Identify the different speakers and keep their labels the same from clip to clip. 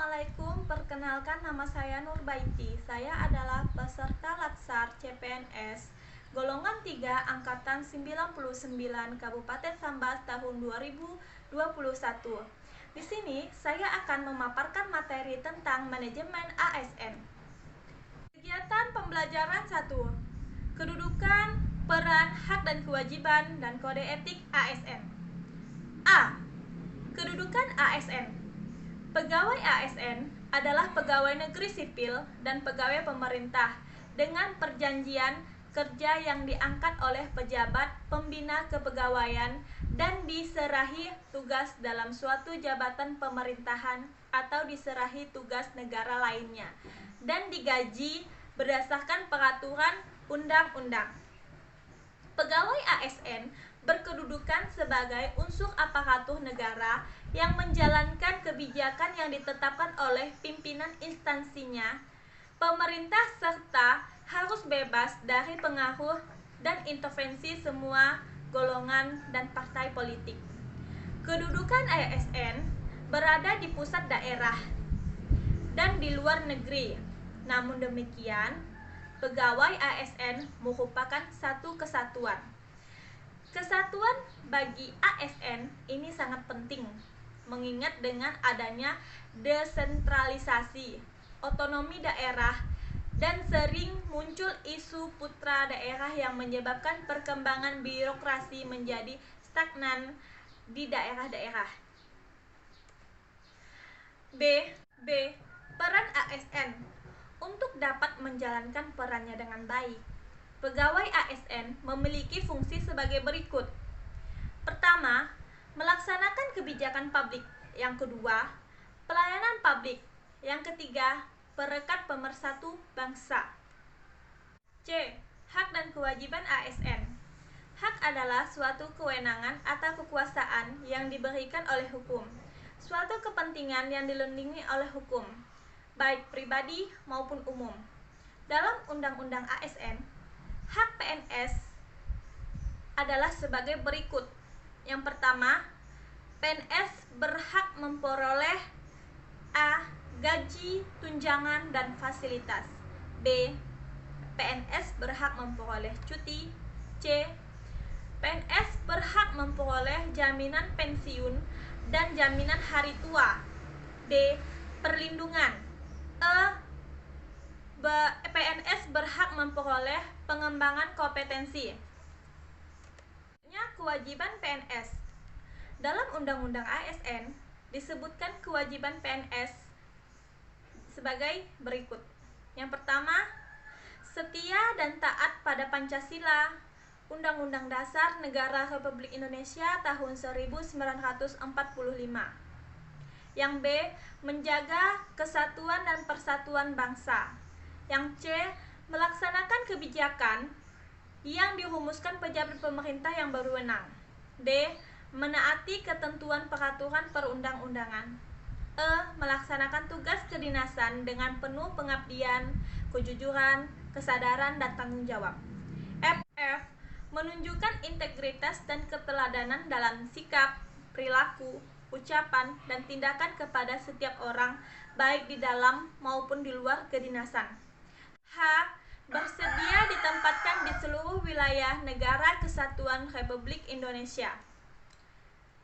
Speaker 1: Assalamualaikum, perkenalkan nama saya Nurbaiti. Saya adalah peserta Latsar CPNS golongan 3 angkatan 99 Kabupaten Sambas tahun 2021. Di sini saya akan memaparkan materi tentang manajemen ASN. Kegiatan pembelajaran 1. Kedudukan, peran, hak dan kewajiban dan kode etik ASN. A. Kedudukan ASN. Pegawai ASN adalah pegawai negeri sipil dan pegawai pemerintah dengan perjanjian kerja yang diangkat oleh pejabat pembina kepegawaian dan diserahi tugas dalam suatu jabatan pemerintahan atau diserahi tugas negara lainnya dan digaji berdasarkan peraturan undang-undang. Pegawai ASN berkedudukan sebagai unsur aparatur negara yang menjalankan kebijakan yang ditetapkan oleh pimpinan instansinya, pemerintah serta harus bebas dari pengaruh dan intervensi semua golongan dan partai politik. Kedudukan ASN berada di pusat daerah dan di luar negeri. Namun demikian, pegawai ASN merupakan satu kesatuan. Kesatuan bagi ASN ini sangat penting, mengingat dengan adanya desentralisasi, otonomi daerah, dan sering muncul isu putra daerah yang menyebabkan perkembangan birokrasi menjadi stagnan di daerah-daerah. B. Peran ASN. Untuk dapat menjalankan perannya dengan baik, pegawai ASN memiliki fungsi sebagai berikut. Pertama, melaksanakan kebijakan publik. Yang kedua, pelayanan publik. Yang ketiga, perekat pemersatu bangsa. C. Hak dan kewajiban ASN. Hak adalah suatu kewenangan atau kekuasaan yang diberikan oleh hukum, suatu kepentingan yang dilindungi oleh hukum, baik pribadi maupun umum. Dalam Undang-Undang ASN, hak PNS adalah sebagai berikut. Yang pertama, PNS berhak memperoleh A. Gaji, tunjangan, dan fasilitas. B. PNS berhak memperoleh cuti. C. PNS berhak memperoleh jaminan pensiun dan jaminan hari tua. D. Perlindungan. PNS berhak memperoleh pengembangan kompetensi. Kewajiban PNS. Dalam Undang-Undang ASN disebutkan kewajiban PNS sebagai berikut. Yang pertama, setia dan taat pada Pancasila, Undang-Undang Dasar Negara Republik Indonesia tahun 1945. Yang B, menjaga kesatuan dan persatuan bangsa. Yang C, melaksanakan kebijakan yang dirumuskan pejabat pemerintah yang berwenang. D, menaati ketentuan peraturan perundang-undangan. E, melaksanakan tugas kedinasan dengan penuh pengabdian, kejujuran, kesadaran, dan tanggung jawab. F, menunjukkan integritas dan keteladanan dalam sikap, perilaku, ucapan, dan tindakan kepada setiap orang, baik di dalam maupun di luar kedinasan. H, bersedia ditempatkan di seluruh wilayah Negara Kesatuan Republik Indonesia.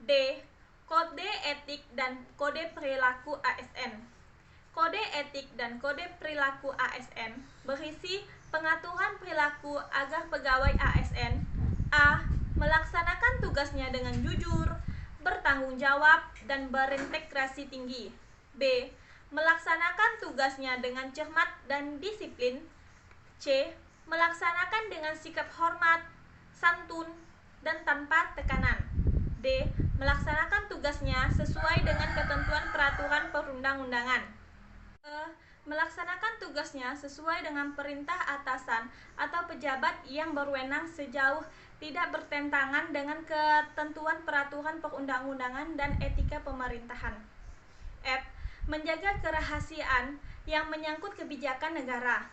Speaker 1: D. Kode etik dan kode perilaku ASN. Kode etik dan kode perilaku ASN berisi pengaturan perilaku agar pegawai ASN A. melaksanakan tugasnya dengan jujur, bertanggung jawab, dan berintegrasi tinggi. B. Melaksanakan tugasnya dengan cermat dan disiplin. C. Melaksanakan dengan sikap hormat, santun, dan tanpa tekanan. D. Melaksanakan tugasnya sesuai dengan ketentuan peraturan perundang-undangan. E. Melaksanakan tugasnya sesuai dengan perintah atasan atau pejabat yang berwenang sejauh tidak bertentangan dengan ketentuan peraturan perundang-undangan dan etika pemerintahan. F. Menjaga kerahasiaan yang menyangkut kebijakan negara.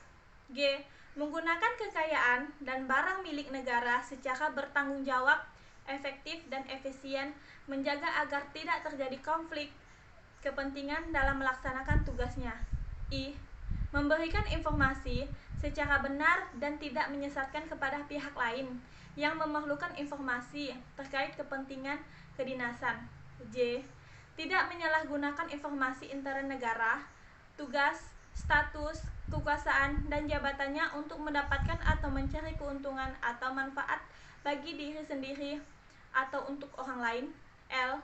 Speaker 1: G. Menggunakan kekayaan dan barang milik negara secara bertanggung jawab, efektif, dan efisien, menjaga agar tidak terjadi konflik, kepentingan dalam melaksanakan tugasnya. I. Memberikan informasi secara benar dan tidak menyesatkan kepada pihak lain yang memerlukan informasi terkait kepentingan kedinasan. J. Tidak menyalahgunakan informasi intern negara, tugas, status, kekuasaan, dan jabatannya untuk mendapatkan atau mencari keuntungan atau manfaat bagi diri sendiri atau untuk orang lain. L.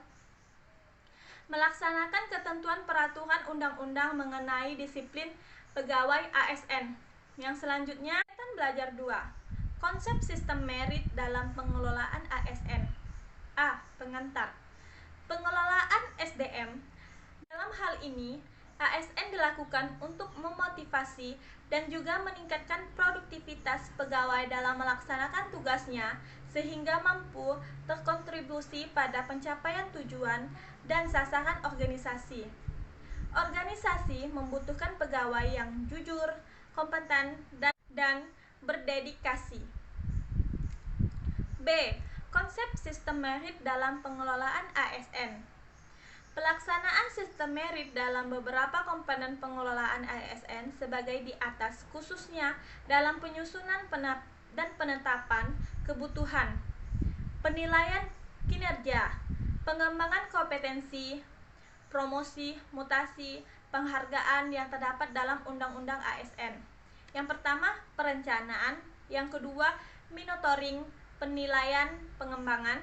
Speaker 1: Melaksanakan ketentuan peraturan undang-undang mengenai disiplin pegawai ASN. Yang selanjutnya, kegiatan belajar 2. Konsep sistem merit dalam pengelolaan ASN. A. Pengantar. Pengelolaan SDM. Dalam hal ini, ASN dilakukan untuk memotivasi dan juga meningkatkan produktivitas pegawai dalam melaksanakan tugasnya sehingga mampu terkontribusi pada pencapaian tujuan dan sasaran organisasi. Organisasi membutuhkan pegawai yang jujur, kompeten, dan berdedikasi. B. Konsep sistem merit dalam pengelolaan ASN. Pelaksanaan sistem merit dalam beberapa komponen pengelolaan ASN sebagai di atas, khususnya dalam penyusunan dan penetapan kebutuhan, penilaian kinerja, pengembangan kompetensi, promosi, mutasi, penghargaan yang terdapat dalam Undang-Undang ASN. Yang pertama, perencanaan. Yang kedua, monitoring, penilaian, pengembangan.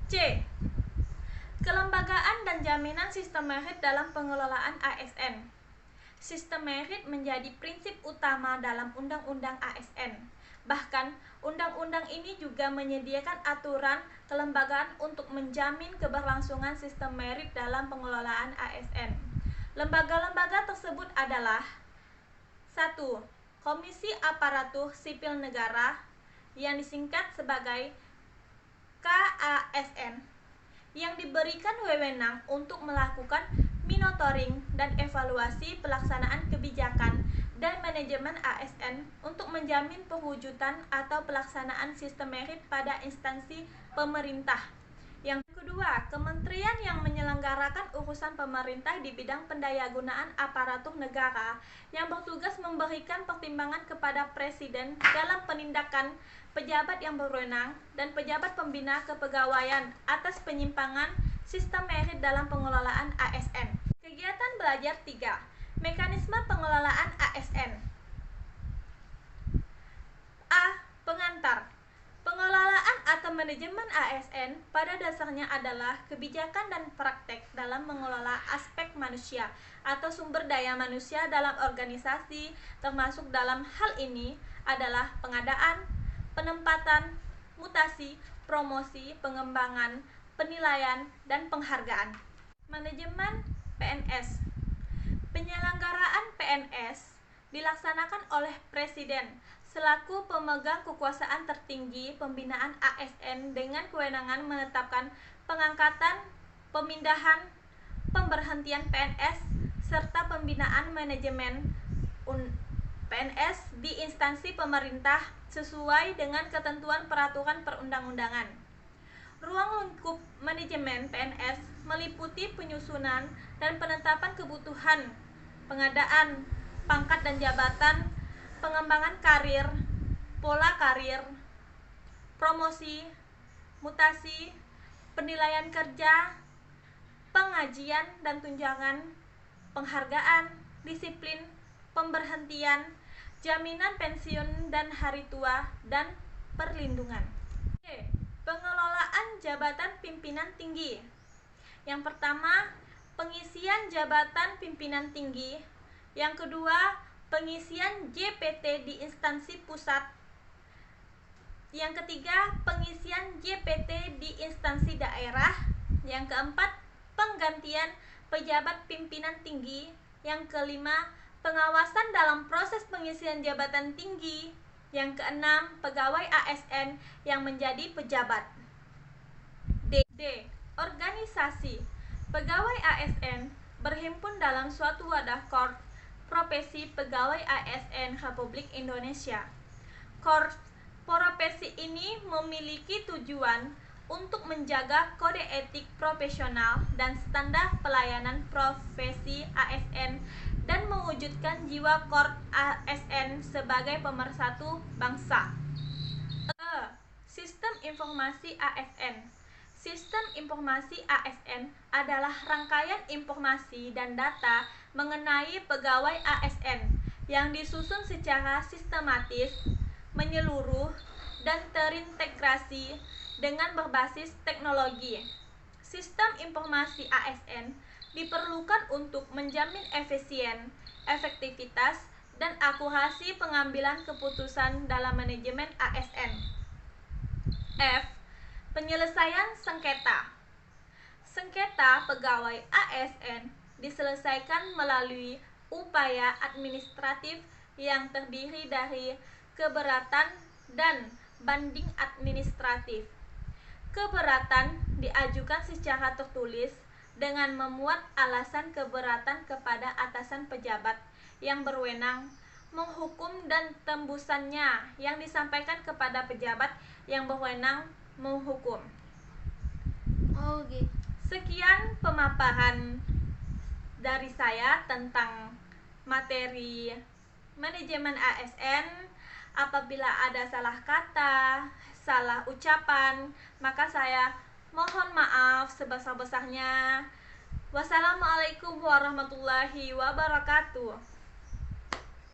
Speaker 1: C. Kelembagaan dan jaminan sistem merit dalam pengelolaan ASN. Sistem merit menjadi prinsip utama dalam Undang-Undang ASN. Bahkan, undang-undang ini juga menyediakan aturan kelembagaan untuk menjamin keberlangsungan sistem merit dalam pengelolaan ASN. Lembaga-lembaga tersebut adalah 1. Komisi Aparatur Sipil Negara yang disingkat sebagai KASN, yang diberikan wewenang untuk melakukan monitoring dan evaluasi pelaksanaan kebijakan dan manajemen ASN untuk menjamin pewujudan atau pelaksanaan sistem merit pada instansi pemerintah. Yang kedua, kementerian yang menyelenggarakan urusan pemerintah di bidang pendayagunaan aparatur negara yang bertugas memberikan pertimbangan kepada Presiden dalam penindakan pejabat yang berwenang dan pejabat pembina kepegawaian atas penyimpangan sistem merit dalam pengelolaan ASN. Kegiatan belajar 3. Mekanisme pengelolaan ASN. A. Pengantar. Pengelolaan atau manajemen ASN pada dasarnya adalah kebijakan dan praktek dalam mengelola aspek manusia atau sumber daya manusia dalam organisasi, termasuk dalam hal ini adalah pengadaan, penempatan, mutasi, promosi, pengembangan, penilaian, dan penghargaan. Manajemen PNS. Penyelenggaraan PNS dilaksanakan oleh Presiden selaku pemegang kekuasaan tertinggi pembinaan ASN dengan kewenangan menetapkan pengangkatan, pemindahan, pemberhentian PNS, serta pembinaan manajemen PNS di instansi pemerintah sesuai dengan ketentuan peraturan perundang-undangan. Ruang lingkup manajemen PNS meliputi penyusunan dan penetapan kebutuhan, pengadaan pangkat dan jabatan, pengembangan karir, pola karir, promosi, mutasi, penilaian kerja, pengajian dan tunjangan, penghargaan, disiplin, pemberhentian, jaminan pensiun dan hari tua, dan perlindungan. C. Pengelolaan jabatan pimpinan tinggi. Yang pertama, pengisian jabatan pimpinan tinggi. Yang kedua, pengisian JPT di instansi pusat. Yang ketiga, pengisian JPT di instansi daerah. Yang keempat, penggantian pejabat pimpinan tinggi. Yang kelima, pengawasan dalam proses pengisian jabatan tinggi. Yang keenam, pegawai ASN yang menjadi pejabat. D. Organisasi. Pegawai ASN berhimpun dalam suatu wadah Korps Profesi Pegawai ASN Republik Indonesia. Korps profesi ini memiliki tujuan untuk menjaga kode etik profesional dan standar pelayanan profesi ASN dan mewujudkan jiwa core ASN sebagai pemersatu bangsa. Sistem Informasi ASN. Sistem informasi ASN adalah rangkaian informasi dan data mengenai pegawai ASN yang disusun secara sistematis, menyeluruh, dan terintegrasi dengan berbasis teknologi. Sistem informasi ASN diperlukan untuk menjamin efisien, efektivitas, dan akurasi pengambilan keputusan dalam manajemen ASN. F. Penyelesaian sengketa. Sengketa pegawai ASN diselesaikan melalui upaya administratif yang terdiri dari keberatan dan banding administratif. Keberatan diajukan secara tertulis dengan memuat alasan keberatan kepada atasan pejabat yang berwenang menghukum dan tembusannya yang disampaikan kepada pejabat yang berwenang menghukum. Sekian pemaparan dari saya tentang materi manajemen ASN. Apabila ada salah kata, salah ucapan, maka saya mohon maaf sebesar-besarnya. Wassalamualaikum warahmatullahi wabarakatuh.